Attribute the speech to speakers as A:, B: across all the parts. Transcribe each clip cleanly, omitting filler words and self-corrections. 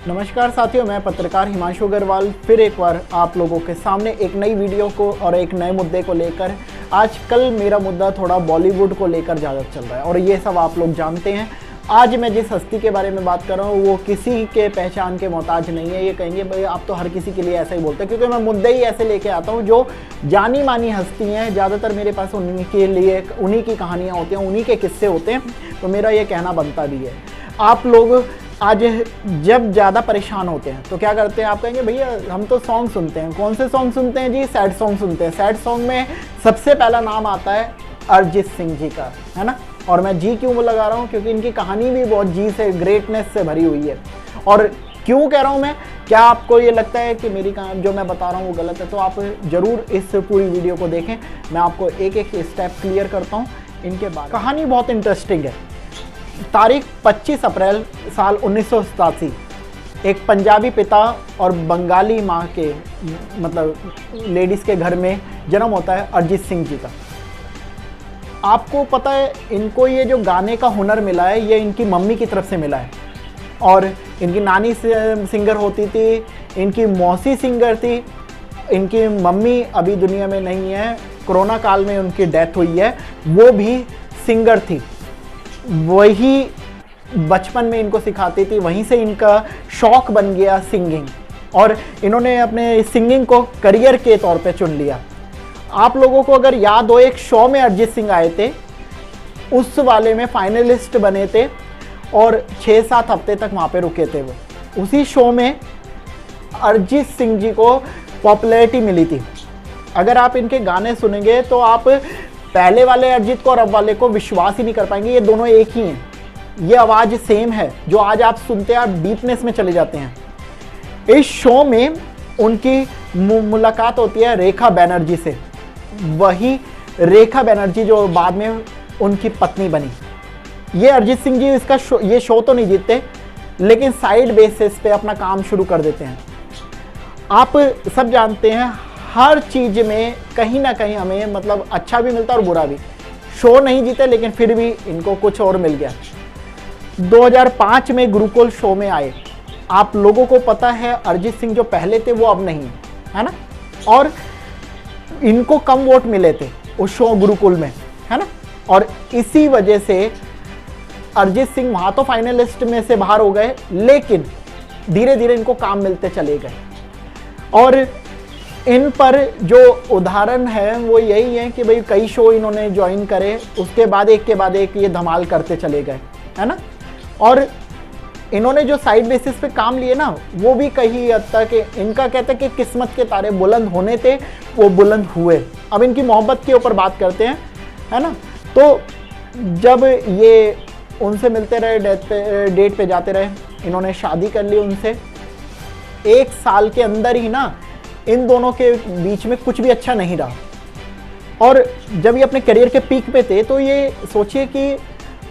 A: नमस्कार साथियों, मैं पत्रकार हिमांशु अग्रवाल फिर एक बार आप लोगों के सामने एक नई वीडियो को और एक नए मुद्दे को लेकर। आजकल मेरा मुद्दा थोड़ा बॉलीवुड को लेकर ज़्यादा चल रहा है और ये सब आप लोग जानते हैं। आज मैं जिस हस्ती के बारे में बात कर रहा हूँ वो किसी के पहचान के मोहताज नहीं है। ये कहेंगे भाई आप तो हर किसी के लिए ऐसा ही बोलते हैं, क्योंकि मैं मुद्दे ही ऐसे लेके आता हूँ जो जानी मानी हस्ती हैं। ज़्यादातर मेरे पास उन्हीं के लिए उन्हीं की कहानियाँ होती हैं, उन्हीं के किस्से होते हैं, तो मेरा ये कहना बनता भी है। आप लोग आज जब ज़्यादा परेशान होते हैं तो क्या करते हैं, आप कहेंगे भैया हम तो सॉन्ग सुनते हैं। कौन से सॉन्ग सुनते हैं जी? सैड सॉन्ग सुनते हैं। सैड सॉन्ग में सबसे पहला नाम आता है अरिजीत सिंह जी का, है ना। और मैं जी क्यों लगा रहा हूँ, क्योंकि इनकी कहानी भी बहुत जी से, ग्रेटनेस से भरी हुई है। और क्यों कह रहा हूँ मैं, क्या आपको ये लगता है कि मेरी जो मैं बता रहा हूँ वो गलत है, तो आप ज़रूर इस पूरी वीडियो को देखें। मैं आपको एक एक स्टेप क्लियर करता हूँ इनके बाद। कहानी बहुत इंटरेस्टिंग है। तारीख 25 अप्रैल साल 1987, एक पंजाबी पिता और बंगाली माँ के मतलब लेडीज़ के घर में जन्म होता है अरिजीत सिंह जी का। आपको पता है इनको ये जो गाने का हुनर मिला है ये इनकी मम्मी की तरफ से मिला है। और इनकी नानी सिंगर होती थी, इनकी मौसी सिंगर थी। इनकी मम्मी अभी दुनिया में नहीं है, कोरोना काल में उनकी डेथ हुई है, वो भी सिंगर थी। वही बचपन में इनको सिखाती थी, वहीं से इनका शौक बन गया सिंगिंग और इन्होंने अपने सिंगिंग को करियर के तौर पे चुन लिया। आप लोगों को अगर याद हो, एक शो में अरिजीत सिंह आए थे, उस वाले में फाइनलिस्ट बने थे और 6-7 हफ्ते तक वहाँ पे रुके थे। वो उसी शो में अरिजीत सिंह जी को पॉपुलैरिटी मिली थी। अगर आप इनके गाने सुनेंगे तो आप पहले वाले अरिजीत को और अब वाले को विश्वास ही नहीं कर पाएंगे। ये दोनों एक ही हैं, ये आवाज़ सेम है। जो आज आप सुनते हैं आप डीपनेस में चले जाते हैं। इस शो में उनकी मुलाकात होती है रेखा बैनर्जी से, वही रेखा बैनर्जी जो बाद में उनकी पत्नी बनी। ये अरिजीत सिंह जी ये शो तो नहीं जीतते, लेकिन साइड बेसिस पे अपना काम शुरू कर देते हैं। आप सब जानते हैं हर चीज़ में कहीं ना कहीं हमें मतलब अच्छा भी मिलता है और बुरा भी। शो नहीं जीते लेकिन फिर भी इनको कुछ और मिल गया। 2005 में गुरुकुल शो में आए। आप लोगों को पता है अरिजीत सिंह जो पहले थे वो अब नहीं है ना, और इनको कम वोट मिले थे उस शो गुरुकुल में, है ना। और इसी वजह से अरिजीत सिंह वहाँ तो फाइनलिस्ट में से बाहर हो गए, लेकिन धीरे धीरे इनको काम मिलते चले गए। और इन पर जो उदाहरण है वो यही है कि भाई कई शो इन्होंने ज्वाइन करे, उसके बाद एक के बाद एक ये धमाल करते चले गए, है ना। और इन्होंने जो साइड बेसिस पे काम लिए ना, वो भी कहीं हद तक इनका कहते हैं कि किस्मत के तारे बुलंद होने थे, वो बुलंद हुए। अब इनकी मोहब्बत के ऊपर बात करते हैं, है ना। तो जब ये उनसे मिलते रहे, डेट पे जाते रहे, इन्होंने शादी कर ली उनसे। 1 साल के अंदर ही ना इन दोनों के बीच में कुछ भी अच्छा नहीं रहा। और जब ये अपने करियर के पीक पे थे तो ये सोचिए कि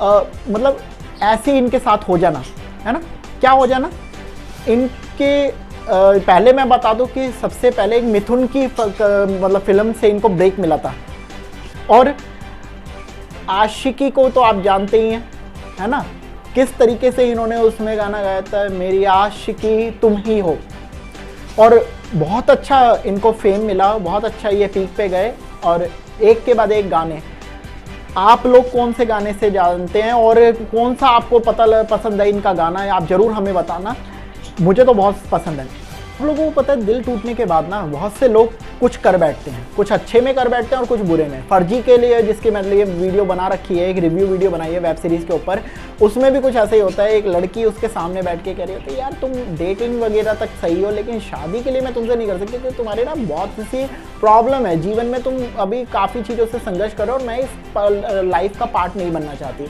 A: मतलब ऐसे इनके साथ हो जाना, है ना। क्या हो जाना इनके पहले मैं बता दूं कि सबसे पहले एक मिथुन की मतलब फिल्म से इनको ब्रेक मिला था। और आशिकी को तो आप जानते ही हैं, है ना, किस तरीके से इन्होंने उसमें गाना गाया था, मेरी आशिकी तुम ही हो। और बहुत अच्छा इनको फेम मिला, बहुत अच्छा ये पीक पे गए और एक के बाद एक गाने। आप लोग कौन से गाने से जानते हैं और कौन सा आपको पसंद है इनका गाना है, आप ज़रूर हमें बताना। मुझे तो बहुत पसंद है। हम लोगों को पता है दिल टूटने के बाद ना बहुत से लोग कुछ कर बैठते हैं, कुछ अच्छे में कर बैठते हैं और कुछ बुरे में। फर्जी के लिए जिसके मैंने लिए वीडियो बना रखी है, एक रिव्यू वीडियो बनाई है वेब सीरीज़ के ऊपर, उसमें भी कुछ ऐसा ही होता है। एक लड़की उसके सामने बैठ के कह रही होती है यार तुम डेटिंग वगैरह तक सही हो, लेकिन शादी के लिए मैं तुमसे नहीं कर सकती क्योंकि तुम्हारे ना बहुत सी प्रॉब्लम है जीवन में, तुम अभी काफ़ी चीज़ों से संघर्ष करो और मैं इस लाइफ का पार्ट नहीं बनना चाहती।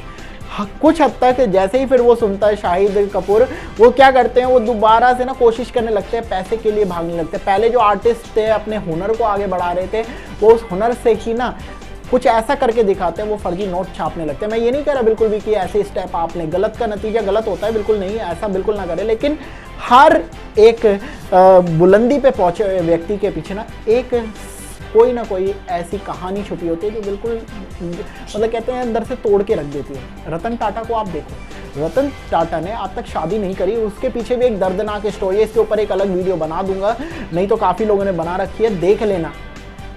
A: कुछ हद तक जैसे ही फिर वो सुनता है शाहिद कपूर, वो क्या करते हैं, वो दोबारा से ना कोशिश करने लगते हैं, पैसे के लिए भागने लगते हैं। पहले जो आर्टिस्ट थे अपने हुनर को आगे बढ़ा रहे थे, वो उस हुनर से ही ना कुछ ऐसा करके दिखाते हैं, वो फर्जी नोट छापने लगते हैं। मैं ये नहीं कह रहा बिल्कुल भी कि ऐसे स्टेप आपने गलत का नतीजा गलत होता है, बिल्कुल नहीं, ऐसा बिल्कुल ना करें। लेकिन हर एक बुलंदी पे पहुंचे हुए व्यक्ति के पीछे ना एक कोई ना कोई ऐसी कहानी छुपी होती है जो बिल्कुल मतलब कहते हैं अंदर से तोड़ के रख देती है। रतन टाटा को आप देखो, रतन टाटा ने आज तक शादी नहीं करी, उसके पीछे भी एक दर्दनाक स्टोरी है। इसके ऊपर एक अलग वीडियो बना दूंगा, नहीं तो काफ़ी लोगों ने बना रखी है, देख लेना।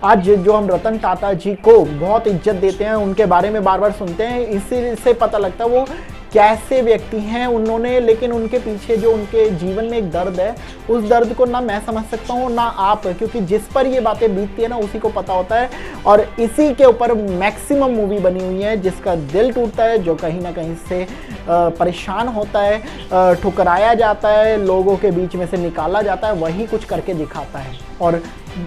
A: आज जो हम रतन टाटा जी को बहुत इज्जत देते हैं, उनके बारे में बार बार सुनते हैं, इसी से पता लगता है वो कैसे व्यक्ति हैं उन्होंने, लेकिन उनके पीछे जो उनके जीवन में एक दर्द है, उस दर्द को ना मैं समझ सकता हूँ ना आप, क्योंकि जिस पर ये बातें बीतती है ना उसी को पता होता है। और इसी के ऊपर मैक्सिमम मूवी बनी हुई है, जिसका दिल टूटता है, जो कहीं ना कहीं से परेशान होता है, ठुकराया जाता है, लोगों के बीच में से निकाला जाता है, वही कुछ करके दिखाता है। और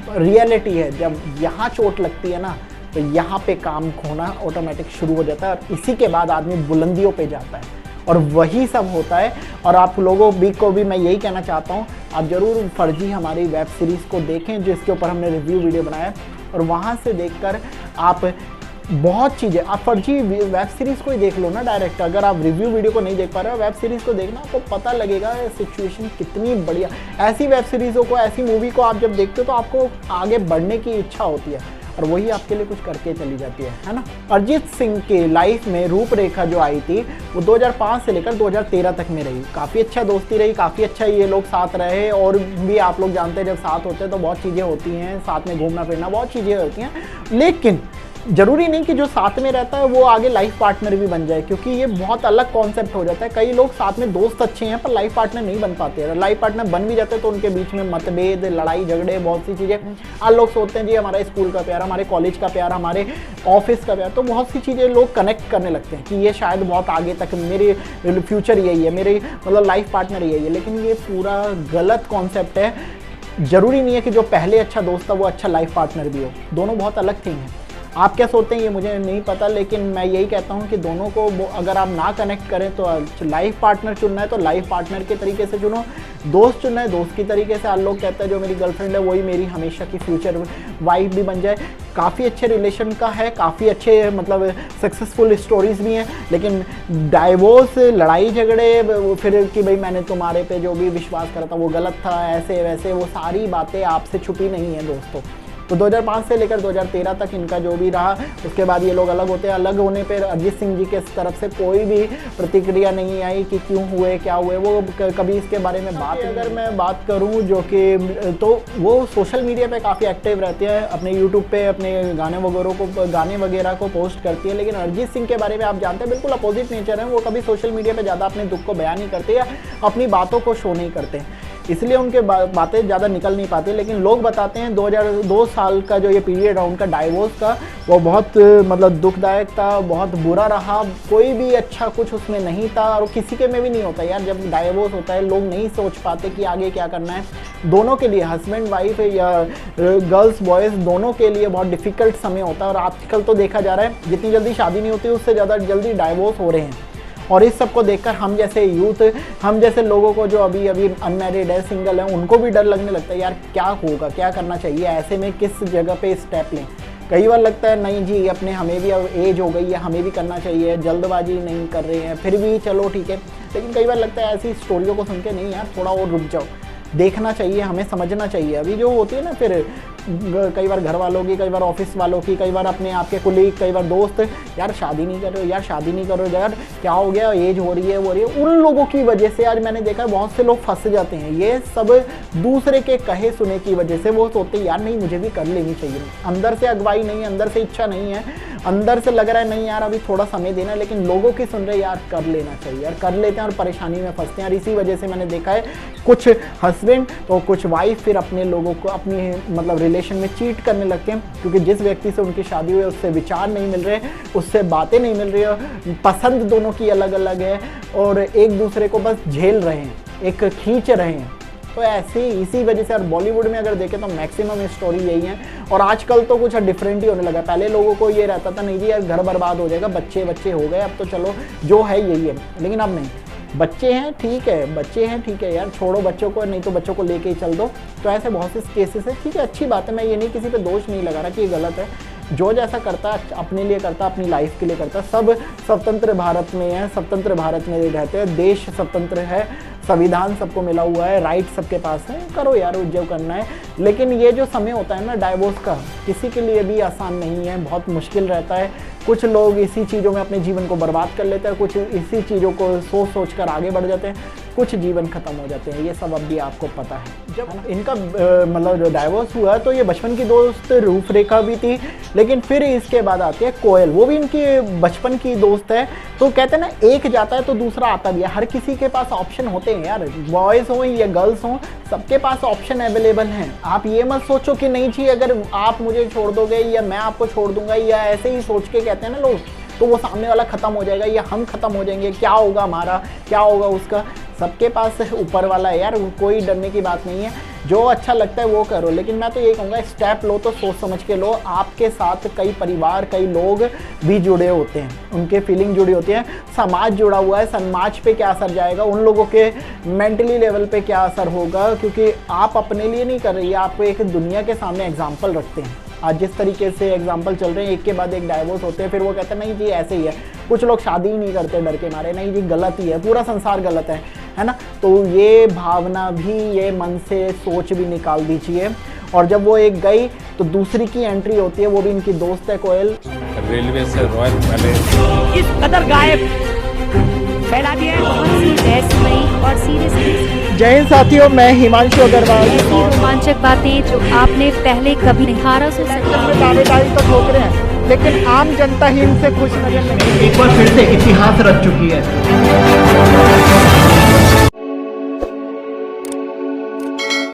A: रियलिटी है, जब यहाँ चोट लगती है ना तो यहाँ पे काम खोना ऑटोमेटिक शुरू हो जाता है, और इसी के बाद आदमी बुलंदियों पे जाता है, और वही सब होता है। और आप लोगों को भी मैं यही कहना चाहता हूँ, आप ज़रूर फर्जी हमारी वेब सीरीज़ को देखें, जिसके ऊपर हमने रिव्यू वीडियो बनाया है, और वहाँ से देखकर आप बहुत चीज़ें, आप फर्जी वेब सीरीज़ को ही देख लो ना डायरेक्ट। अगर आप रिव्यू वीडियो को नहीं देख पा रहे हो, वेब सीरीज़ को देखना, आपको पता लगेगा सिचुएशन कितनी बढ़िया। ऐसी वेब सीरीज़ों को, ऐसी मूवी को आप जब देखते हो तो आपको आगे बढ़ने की इच्छा होती है, और वही आपके लिए कुछ करके चली जाती है ना। अरिजीत सिंह के लाइफ में रूपरेखा जो आई थी वो 2005 से लेकर 2013 तक में रही। काफ़ी अच्छा दोस्ती रही, काफ़ी अच्छा ये लोग साथ रहे, और भी आप लोग जानते हैं जब साथ होते हैं तो बहुत चीज़ें होती हैं, साथ में घूमना फिरना, बहुत चीज़ें होती हैं। लेकिन ज़रूरी नहीं कि जो साथ में रहता है वो आगे लाइफ पार्टनर भी बन जाए, क्योंकि ये बहुत अलग कॉन्सेप्ट हो जाता है। कई लोग साथ में दोस्त अच्छे हैं पर लाइफ पार्टनर नहीं बन पाते हैं। लाइफ पार्टनर बन भी जाते हैं तो उनके बीच में मतभेद, लड़ाई झगड़े, बहुत सी चीज़ें। आज लोग सोचते हैं जी हमारा स्कूल का प्यार, हमारे कॉलेज का प्यार, हमारे ऑफिस का प्यार, तो बहुत सी चीज़ें लोग कनेक्ट करने लगते हैं कि ये शायद बहुत आगे तक मेरे फ्यूचर यही है, मेरे मतलब लाइफ पार्टनर यही है। लेकिन ये पूरा गलत कॉन्सेप्ट है। ज़रूरी नहीं है कि जो पहले अच्छा दोस्त था वो अच्छा लाइफ पार्टनर भी हो, दोनों बहुत अलग थिंग है। आप क्या सोचते हैं ये मुझे नहीं पता, लेकिन मैं यही कहता हूँ कि दोनों को अगर आप ना कनेक्ट करें तो लाइफ पार्टनर चुनना है तो लाइफ पार्टनर के तरीके से चुनो, दोस्त चुनना है दोस्त की तरीके से। आप लोग कहते हैं जो मेरी गर्लफ्रेंड है वही मेरी हमेशा की फ्यूचर वाइफ भी बन जाए। काफ़ी अच्छे रिलेशन का है, काफ़ी अच्छे मतलब सक्सेसफुल स्टोरीज़ भी हैं, लेकिन डाइवोर्स, लड़ाई झगड़े, फिर कि भाई मैंने तुम्हारे पे जो भी विश्वास करा था वो गलत था, ऐसे वैसे, वो सारी बातें आपसे छुपी नहीं है दोस्तों। तो 2005 से लेकर 2013 तक इनका जो भी रहा, उसके बाद ये लोग अलग होते हैं। अलग होने पर अरिजीत सिंह जी के तरफ से कोई भी प्रतिक्रिया नहीं आई कि क्यों हुए, क्या हुए, वो कभी इसके बारे में बात। अगर मैं बात करूं जो कि तो वो सोशल मीडिया पे काफ़ी एक्टिव रहते हैं, अपने यूट्यूब पे अपने गाने वगैरह को पोस्ट करती है। लेकिन अरिजीत सिंह के बारे में आप जानते हैं बिल्कुल अपोजिट नेचर है। वो कभी सोशल मीडिया पर ज़्यादा अपने दुख को बयान नहीं करते या अपनी बातों को शो नहीं करते, इसलिए उनके बातें ज़्यादा निकल नहीं पाती। लेकिन लोग बताते हैं 2002 साल का जो ये पीरियड है उनका डाइवोर्स का, वो बहुत मतलब दुखदायक था, बहुत बुरा रहा। कोई भी अच्छा कुछ उसमें नहीं था, और किसी के में भी नहीं होता यार। जब डाइवोर्स होता है लोग नहीं सोच पाते कि आगे क्या करना है। दोनों के लिए, हस्बैंड वाइफ या गर्ल्स बॉयज़, दोनों के लिए बहुत डिफ़िकल्ट समय होता है। और आजकल तो देखा जा रहा है जितनी जल्दी शादी नहीं होती उससे ज़्यादा जल्दी डाइवोर्स हो रहे हैं। और इस सब को देखकर हम जैसे यूथ, हम जैसे लोगों को जो अभी अनमैरिड है, सिंगल है, उनको भी डर लगने लगता है यार क्या होगा, क्या करना चाहिए, ऐसे में किस जगह पे स्टेप लें। कई बार लगता है नहीं जी अपने हमें भी अब एज हो गई है, हमें भी करना चाहिए, जल्दबाजी नहीं कर रहे हैं, फिर भी चलो ठीक है। लेकिन कई बार लगता है ऐसी स्टोरियों को सुन के नहीं यार थोड़ा और रुक जाओ, देखना चाहिए, हमें समझना चाहिए। अभी जो होती है ना फिर कई बार घर वालों की, कई बार ऑफिस वालों की, कई बार अपने आपके कुलीग, कई बार दोस्त, यार शादी नहीं कर रहे हो, यार शादी नहीं कर रहे हो, यार क्या हो गया, एज हो रही है, वो रही है। उन लोगों की वजह से आज मैंने देखा बहुत से लोग फंस जाते हैं। ये सब दूसरे के कहे सुने की वजह से वो सोचते हैं यार नहीं मुझे भी कर लेनी चाहिए। अंदर से अगवाई नहीं है, अंदर से इच्छा नहीं है, अंदर से लग रहा है नहीं यार अभी थोड़ा समय देना, लेकिन लोगों की सुन रहे यार कर लेना चाहिए, यार कर लेते हैं और परेशानी में फंसते हैं। और इसी वजह से मैंने देखा है कुछ हस्बैंड तो कुछ वाइफ फिर अपने लोगों को अपनी मतलब रिलेशन में चीट करने लगते हैं, क्योंकि जिस व्यक्ति से उनकी शादी हुई है उससे विचार नहीं मिल रहे, उससे बातें नहीं मिल रही है, पसंद दोनों की अलग अलग है, और एक दूसरे को बस झेल रहे हैं, एक खींच रहे हैं। तो ऐसे इसी वजह से, और बॉलीवुड में अगर देखें तो मैक्सिमम स्टोरी यही है। और आजकल तो कुछ डिफरेंट ही होने लगा। पहले लोगों को ये रहता था नहीं जी यार घर बर्बाद हो जाएगा, बच्चे बच्चे हो गए, अब तो चलो जो है यही है। लेकिन अब नहीं, बच्चे हैं ठीक है, बच्चे हैं ठीक है यार, छोड़ो बच्चों को, नहीं तो बच्चों को लेके ही चल दो। तो ऐसे बहुत से केसेस है, ठीक है, अच्छी बात है। मैं ये नहीं किसी पे दोष नहीं लगा रहा कि ये गलत है। जो जैसा करता है अपने लिए करता, अपनी लाइफ के लिए करता। सब स्वतंत्र भारत में है, स्वतंत्र भारत में रहते हैं, देश स्वतंत्र है, संविधान सबको मिला हुआ है, राइट सबके पास है, करो यार जो करना है। लेकिन ये जो समय होता है ना डाइवोर्स का, किसी के लिए भी आसान नहीं है, बहुत मुश्किल रहता है। कुछ लोग इसी चीज़ों में अपने जीवन को बर्बाद कर लेते हैं, कुछ इसी चीज़ों को सोच सोच कर आगे बढ़ जाते हैं, कुछ जीवन ख़त्म हो जाते हैं। ये सब अब भी आपको पता है। जब इनका मतलब जो डाइवोर्स हुआ तो ये बचपन की दोस्त रूपरेखा भी थी, लेकिन फिर इसके बाद आती है कोयल, वो भी इनकी बचपन की दोस्त है। तो कहते हैं ना, एक जाता है तो दूसरा आता भी है। हर किसी के पास ऑप्शन होते हैं यार, बॉयज़ हों या गर्ल्स हों, सबके पास ऑप्शन अवेलेबल हैं। आप ये मत सोचो कि नहीं जी अगर आप मुझे छोड़ दोगे या मैं आपको छोड़ दूंगा, या ऐसे ही सोच के कहते हैं ना लोग, तो वो सामने वाला ख़त्म हो जाएगा या हम ख़त्म हो जाएंगे, क्या होगा हमारा, क्या होगा उसका। सबके पास ऊपर वाला है यार, कोई डरने की बात नहीं है। जो अच्छा लगता है वो करो, लेकिन मैं तो ये कहूँगा स्टेप लो तो सोच समझ के लो। आपके साथ कई परिवार, कई लोग भी जुड़े होते हैं, उनके फीलिंग जुड़ी होती है, समाज जुड़ा हुआ है। समाज पे क्या असर जाएगा, उन लोगों के मेंटली लेवल पे क्या असर होगा, क्योंकि आप अपने लिए नहीं कर रही है, आप एक दुनिया के सामने एग्जाम्पल रखते हैं। आज जिस तरीके से एग्जाम्पल चल रहे हैं, एक के बाद एक डाइवोर्स होते हैं, फिर वो कहते हैं नहीं जी ऐसे ही है। कुछ लोग शादी ही नहीं करते डर के मारे, नहीं जी गलत ही है, पूरा संसार गलत है ना। तो ये भावना भी, ये मन से सोच भी निकाल दीजिए। और जब वो एक गई तो दूसरी की एंट्री होती है, वो भी इनकी दोस्त है कोयल।
B: रेलवे से रॉयल पैलेस
C: इस कदर गायब फैला दिया है, बहुत सी रहस्यमयी और सीरियस।
A: जय हिंद साथियों, मैं हिमांशु अग्रवाल।
C: ऐसी रोमांचक बातें जो आपने पहले कभी नहीं। 1800
A: दावेदारी तो ठोक रहे हैं, लेकिन आम जनता ही इनसे खुश नजर नहीं। एक बार फिर से इतिहास रच चुकी है।